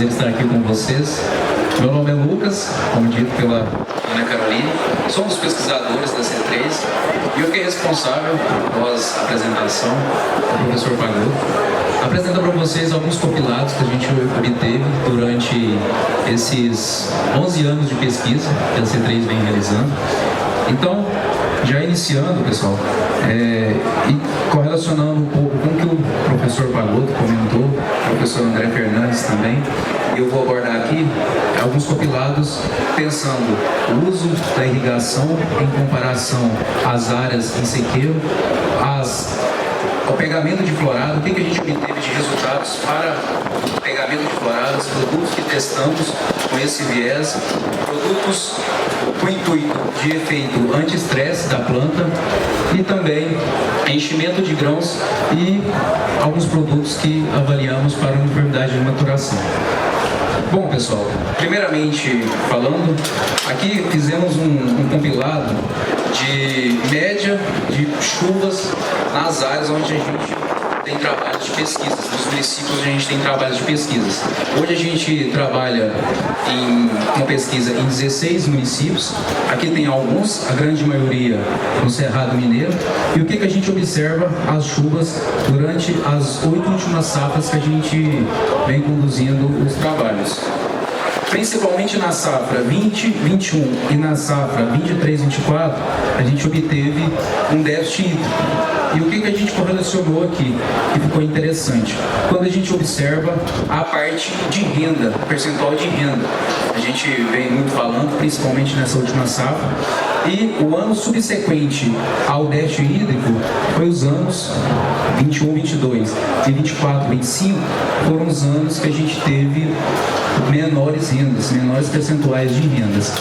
Estar aqui com vocês. Meu nome é Lucas, como dito pela Ana Caroline, sou um dos pesquisadores da C3 e eu fiquei responsável, após a apresentação do professor Pagotto, apresentar para vocês alguns compilados que a gente obteve durante esses 11 anos de pesquisa que a C3 vem realizando. Então, já iniciando, pessoal, e correlacionando um pouco com o que o professor Pagotto comentou, o professor André Fernandes também, eu vou abordar aqui alguns compilados pensando o uso da irrigação em comparação às áreas em sequeiro, o pegamento de florado, o que a gente obteve de resultados para o pegamento de floradas, produtos que testamos com esse viés, produtos com o intuito de efeito anti-estresse da planta e também enchimento de grãos e alguns produtos que avaliamos para uniformidade de maturação. Bom, pessoal, primeiramente falando, aqui fizemos um compilado de média de chuvas nas áreas onde a gente tem trabalhos de pesquisas, nos municípios onde a gente tem trabalhos de pesquisas. Hoje a gente trabalha com pesquisa em 16 municípios, aqui tem alguns, a grande maioria no Cerrado Mineiro, e o que a gente observa? As chuvas durante as 8 últimas safras que a gente vem conduzindo os trabalhos. Principalmente na safra 20-21 e na safra 23-24, a gente obteve um déficit hídrico. E o que a gente correlacionou aqui, que ficou interessante? Quando a gente observa a parte de renda, percentual de renda, a gente vem muito falando, principalmente nessa última safra, e o ano subsequente ao déficit hídrico foi os anos 21-22 e 24-25 foram os anos que a gente teve menores rendas, menores percentuais de rendas.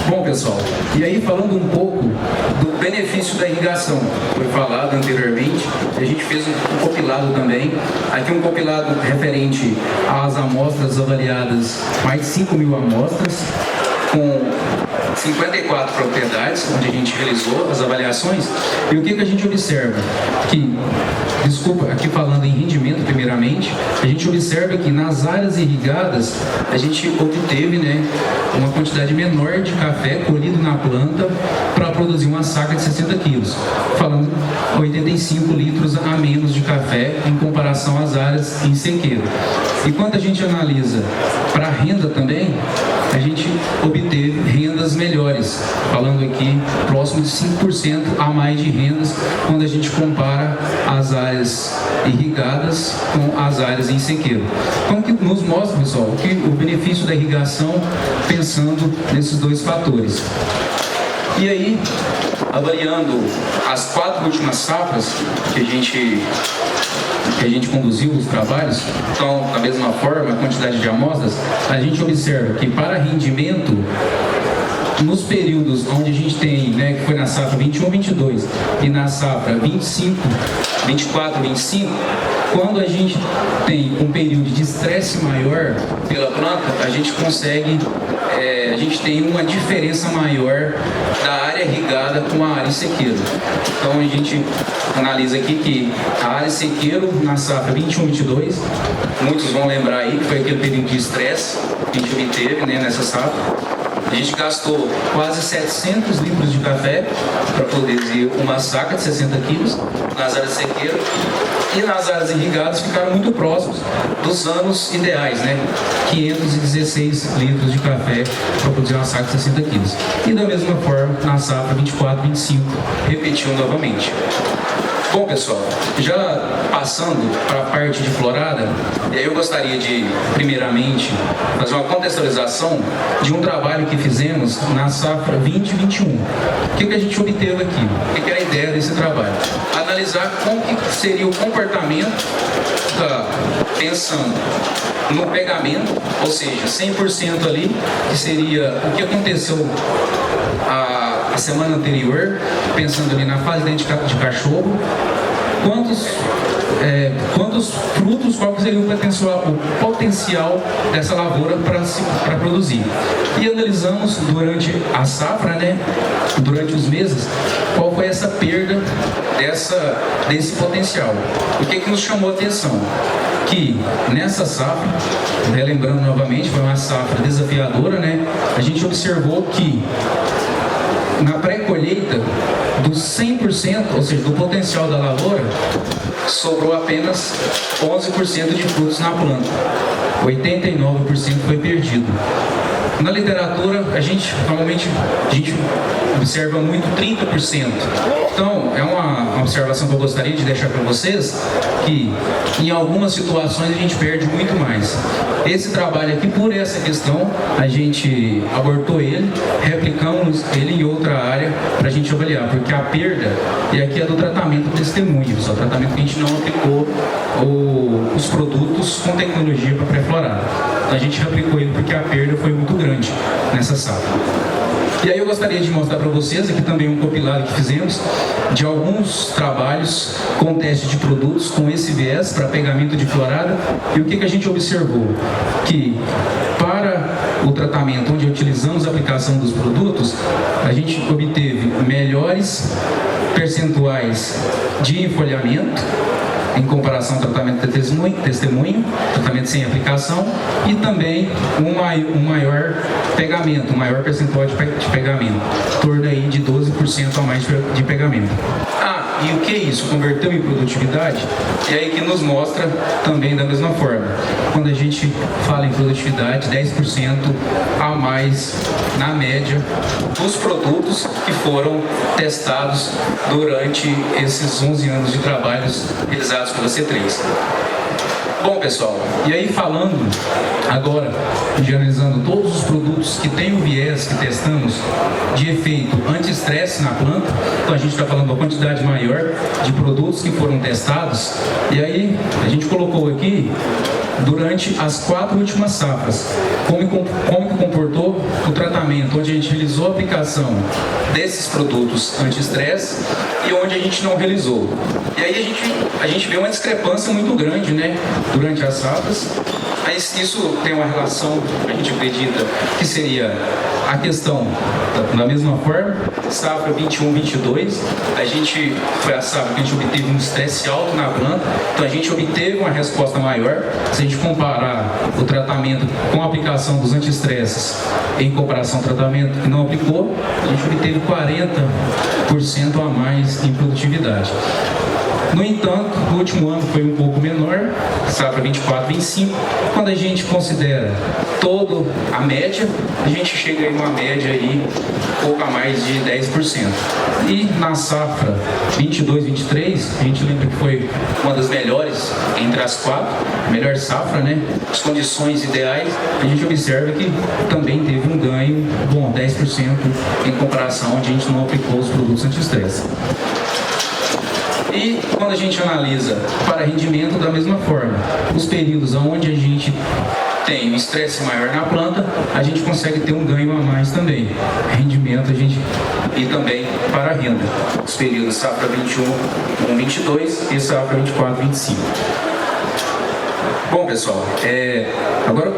Bom, pessoal, e aí falando um pouco do benefício da irrigação, foi falado anteriormente, a gente fez um compilado também, aqui um compilado referente às amostras avaliadas, mais de 5.000 amostras, com 54 propriedades, onde a gente realizou as avaliações, e o que a gente observa? Aqui falando em rendimento primeiramente, a gente observa que nas áreas irrigadas, a gente obteve uma quantidade menor de café colhido na planta para produzir uma saca de 60 quilos, falando 85 litros a menos de café em comparação às áreas em sequeiro. E quando a gente analisa para a renda também, a gente obteve rendas melhores, falando aqui próximo de 5% a mais de rendas quando a gente compara as áreas irrigadas com as áreas em sequeiro. Então, que nos mostra, pessoal, que o benefício da irrigação pensando nesses dois fatores. E aí, avaliando as 4 últimas safras que a gente conduziu os trabalhos, então, da mesma forma, a quantidade de amostras, a gente observa que para rendimento, nos períodos onde a gente tem, que foi na safra 21-22 e na safra 24-25, quando a gente tem um período de estresse maior pela planta, a gente consegue, a gente tem uma diferença maior da área irrigada com a área em sequeiro. Então a gente analisa aqui que a área em sequeiro na safra 21-22, muitos vão lembrar aí que foi aquele período de estresse que a gente obteve nessa safra. A gente gastou quase 700 litros de café para produzir uma saca de 60 quilos nas áreas de sequeiro, e nas áreas irrigadas ficaram muito próximos dos anos ideais, 516 litros de café para produzir uma saca de 60 quilos. E da mesma forma, na safra 24-25, repetiu novamente. Bom, pessoal, já passando para a parte de florada, eu gostaria de, primeiramente, fazer uma contextualização de um trabalho que fizemos na safra 20-21. O que a gente obteve aqui? O que era a ideia desse trabalho? Analisar como que seria o comportamento, pensando no pegamento, ou seja, 100% ali, que seria o que aconteceu a semana anterior, pensando ali na fase de cachorro, quantos frutos, qual seria o potencial dessa lavoura para produzir. E analisamos durante a safra, né, durante os meses, qual foi essa perda desse potencial. O que nos chamou a atenção? Que nessa safra, relembrando novamente, foi uma safra desafiadora, né? A gente observou que na pré-colheita, dos 100%, ou seja, do potencial da lavoura, sobrou apenas 11% de frutos na planta. 89% foi perdido. Na literatura, normalmente a gente observa muito 30%. Então, é uma observação que eu gostaria de deixar para vocês, que em algumas situações a gente perde muito mais. Esse trabalho aqui, por essa questão, a gente abortou ele, replicamos ele em outra área para a gente avaliar, porque a perda, e aqui é do tratamento testemunho, só tratamento que a gente não aplicou os produtos com tecnologia para pré-florada. Então, a gente replicou ele porque a perda foi muito grande nessa safra. E aí eu gostaria de mostrar para vocês aqui também um compilado que fizemos de alguns trabalhos com teste de produtos com esse viés para pegamento de florada. E o que a gente observou? Que para o tratamento onde utilizamos a aplicação dos produtos, a gente obteve melhores percentuais de enfolhamento em comparação ao tratamento de testemunho, tratamento sem aplicação, e também um maior pegamento, um maior percentual de pegamento, em torno aí de 12% a mais de pegamento. E o que é isso? Converteu em produtividade? E aí que nos mostra também da mesma forma. Quando a gente fala em produtividade, 10% a mais na média dos produtos que foram testados durante esses 11 anos de trabalhos realizados pela C3. Bom, pessoal, e aí falando agora, analisando todos os produtos que têm o viés que testamos de efeito anti-estresse na planta, então a gente está falando uma quantidade maior de produtos que foram testados, e aí a gente colocou aqui durante as 4 últimas safras, como que comportou o tratamento, onde a gente realizou a aplicação desses produtos anti-estresse e onde a gente não realizou. E aí a gente vê uma discrepância muito grande, né, durante as safras. Mas isso tem uma relação, a gente acredita, que seria a questão, da mesma forma, safra 21-22, foi a safra que a gente obteve um estresse alto na planta, então a gente obteve uma resposta maior. Se a gente comparar o tratamento com a aplicação dos anti-estresses em comparação ao tratamento que não aplicou, a gente obteve 40% a mais em produtividade. No entanto, o último ano foi um pouco menor, safra 24-25. Quando a gente considera toda a média, a gente chega em uma média aí pouco a mais de 10%. E na safra 22-23, a gente lembra que foi uma das melhores entre as 4, melhor safra, né? As condições ideais, a gente observa que também teve um ganho bom, 10% em comparação onde a gente não aplicou os produtos anti-estresse. E quando a gente analisa para rendimento, da mesma forma, os períodos onde a gente tem um estresse maior na planta, a gente consegue ter um ganho a mais também. Rendimento e também para a renda. Os períodos safra 21-22 e safra 24-25. Bom, pessoal, agora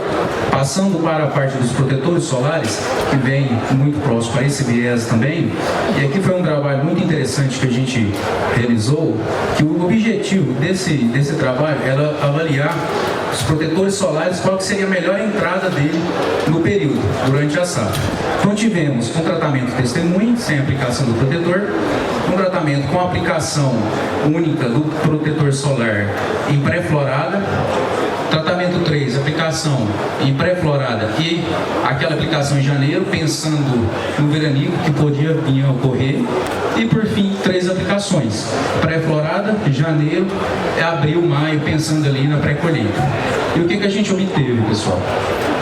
passando para a parte dos protetores solares, que vem muito próximo para esse viés também, e aqui foi um trabalho muito interessante que a gente realizou, que o objetivo desse trabalho era avaliar os protetores solares, qual que seria a melhor entrada dele no período, durante a safra. Então tivemos um tratamento testemunho, sem aplicação do protetor, um tratamento com aplicação única do protetor solar em pré-florada, tratamento 3, aplicação em pré-florada e aquela aplicação em janeiro, pensando no veranico que podia vir a ocorrer. E por fim, 3 aplicações, pré-florada, janeiro, abril, maio, pensando ali na pré-colheita. E o que a gente obteve, pessoal?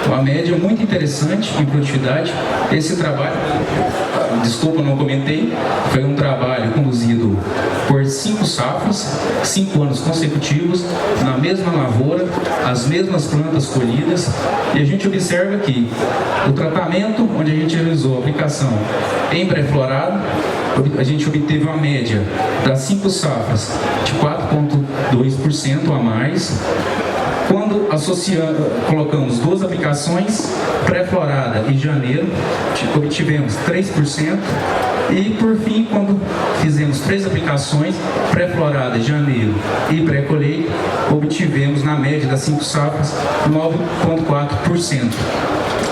Uma média muito interessante em produtividade. Esse trabalho, desculpa, não comentei, foi um trabalho conduzido por 5 safras, 5 anos consecutivos, na mesma lavoura, as mesmas plantas colhidas, e a gente observa que o tratamento, onde a gente realizou a aplicação em pré-florado, a gente obteve uma média das 5 safras de 4,2% a mais. Quando colocamos 2 aplicações, pré-florada e janeiro, obtivemos 3%. E por fim, quando fizemos 3 aplicações, pré-florada, janeiro e pré-colheita, obtivemos na média das 5 safras 9,4%.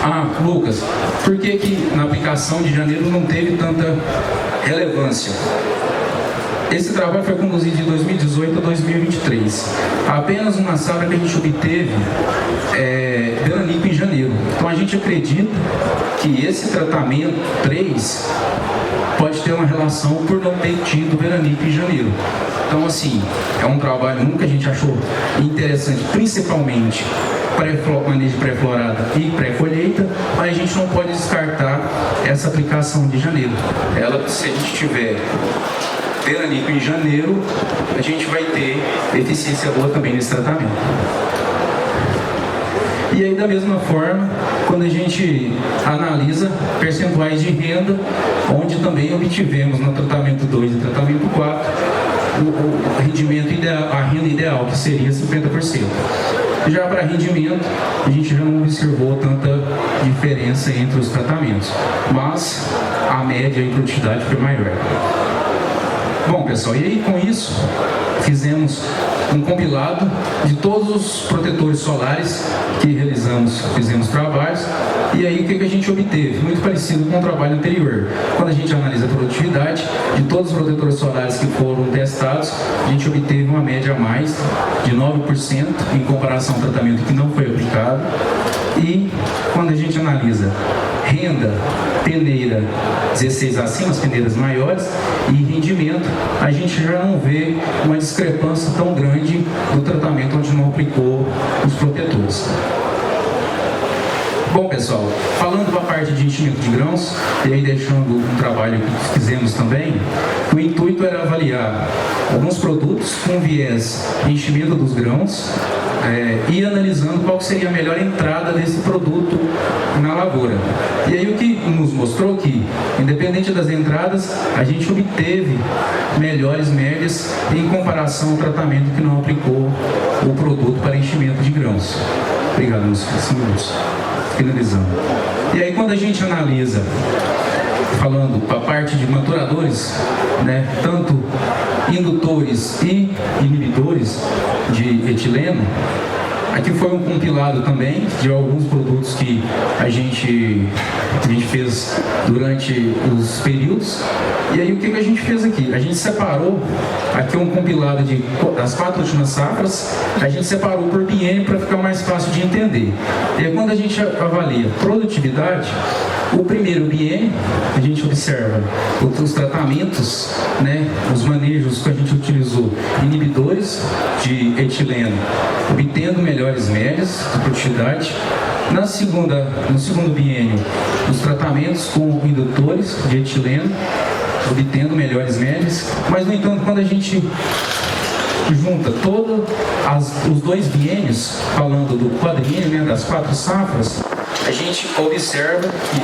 Ah, Lucas, por que na aplicação de janeiro não teve tanta relevância? Esse trabalho foi conduzido de 2018 a 2023. Apenas uma safra que a gente obteve veranico em janeiro. Então a gente acredita que esse tratamento 3 pode ter uma relação por não ter tido veranico em janeiro. Então, assim, é um trabalho que a gente achou interessante, principalmente manejo pré-florada e pré-colheita, mas a gente não pode descartar essa aplicação de janeiro. Ela, se a gente tiver veranico em janeiro, a gente vai ter eficiência boa também nesse tratamento. E aí, da mesma forma, quando a gente analisa percentuais de renda, onde também obtivemos no tratamento 2 e tratamento 4, o rendimento ideal, a renda ideal, que seria 50%. Já para rendimento, a gente já não observou tanta diferença entre os tratamentos, mas a média em produtividade foi maior. Bom, pessoal, e aí com isso fizemos um compilado de todos os protetores solares que fizemos trabalhos, e aí o que a gente obteve? Muito parecido com o trabalho anterior. Quando a gente analisa a produtividade de todos os protetores solares que foram testados, a gente obteve uma média a mais de 9% em comparação ao tratamento que não foi aplicado. E quando a gente analisa renda, peneira 16 acima, as peneiras maiores, e rendimento, a gente já não vê uma discrepância tão grande do tratamento onde não aplicou os protetores. Bom, pessoal, falando da parte de enchimento de grãos, e aí deixando um trabalho que fizemos também, o intuito era avaliar alguns produtos com viés de enchimento dos grãos, e analisando qual seria a melhor entrada desse produto na lavoura. E aí o que nos mostrou que, independente das entradas, a gente obteve melhores médias em comparação ao tratamento que não aplicou o produto para enchimento de grãos. Obrigado, meus 5 minutos. Finalizando. E aí quando a gente analisa, falando para a parte de maturadores, tanto indutores e inibidores de etileno, aqui foi um compilado também de alguns produtos que a gente fez durante os períodos. E aí o que a gente fez aqui? A gente separou, aqui um compilado das 4 últimas safras, a gente separou por biênio para ficar mais fácil de entender. E aí quando a gente avalia produtividade, o primeiro biênio, a gente observa os tratamentos, os manejos que a gente utilizou, inibidores de etileno, obtendo melhores médias de produtividade. No segundo biênio, os tratamentos com indutores de etileno, obtendo melhores médias. Mas, no entanto, quando a gente junta todos os 2 biênios, falando do quadriênio, das 4 safras, a gente observa que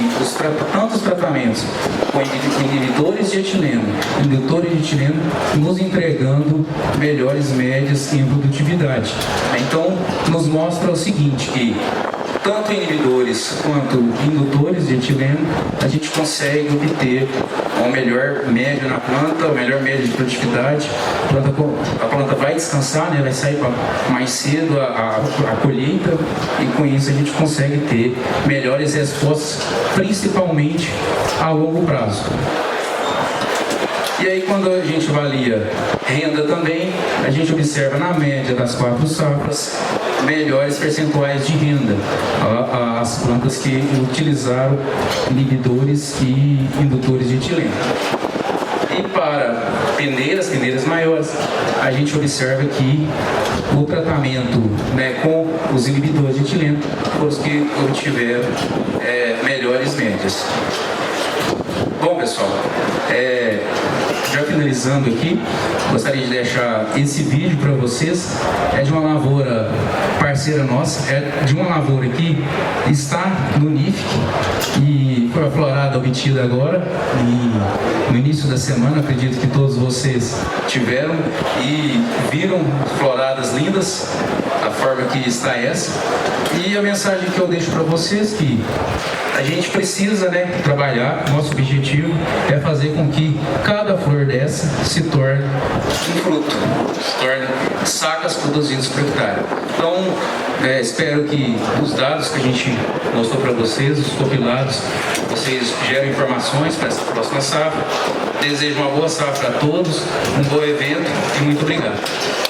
tanto os tratamentos com inibidores de etileno, indutores de etileno, nos entregando melhores médias em produtividade. Então, nos mostra o seguinte, que tanto inibidores quanto indutores de etileno, a gente consegue obter uma melhor média na planta, uma melhor média de produtividade. A planta vai descansar, vai sair mais cedo a colheita, e com isso a gente consegue ter melhores respostas, principalmente a longo prazo. E aí quando a gente avalia renda também, a gente observa na média das 4 safras melhores percentuais de renda, as plantas que utilizaram inibidores e indutores de etileno. E para peneiras maiores, a gente observa que o tratamento com os inibidores de etileno foram os que obtiveram melhores médias. Bom, pessoal, já finalizando aqui, gostaria de deixar esse vídeo para vocês. É de uma lavoura parceira nossa, é de uma lavoura que está no NIFC e foi a florada obtida agora e no início da semana. Acredito que todos vocês tiveram e viram floradas lindas, a forma que está essa. E a mensagem que eu deixo para vocês que a gente precisa, trabalhar. Nosso objetivo é fazer com que cada flor dessa se torne um fruto, se torne sacas produzidas por hectare. Então, espero que os dados que a gente mostrou para vocês, os compilados, vocês gerem informações para essa próxima safra. Desejo uma boa safra a todos, um bom evento e muito obrigado.